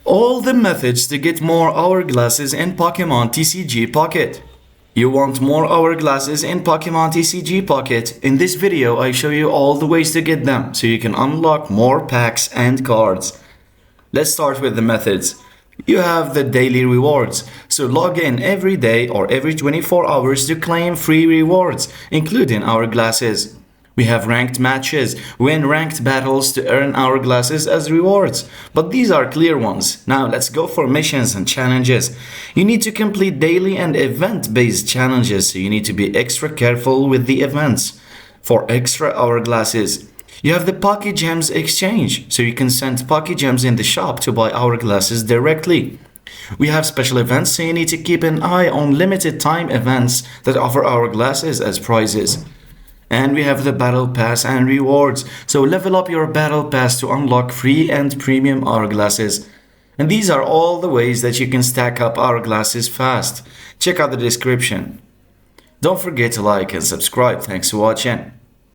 All the methods to get more hourglasses in Pokemon TCG Pocket. You want more hourglasses in Pokemon TCG Pocket? In this video, I show you all the ways to get them so you can unlock more packs and cards. Let's start with the methods. You have the daily rewards, so log in every day or every 24 hours to claim free rewards, including hourglasses. We have ranked matches, win ranked battles to earn hourglasses as rewards, but these are clear ones. Now let's go for missions and challenges. You need to complete daily and event-based challenges, so you need to be extra careful with the events. For extra hourglasses, you have the Poké Gems exchange, so you can send Poké Gems in the shop to buy hourglasses directly. We have special events, so you need to keep an eye on limited time events that offer hourglasses as prizes. And we have the Battle Pass and rewards, so level up your Battle Pass to unlock free and premium hourglasses. And these are all the ways that you can stack up hourglasses fast. Check out the description. Don't forget to like and subscribe. Thanks for watching.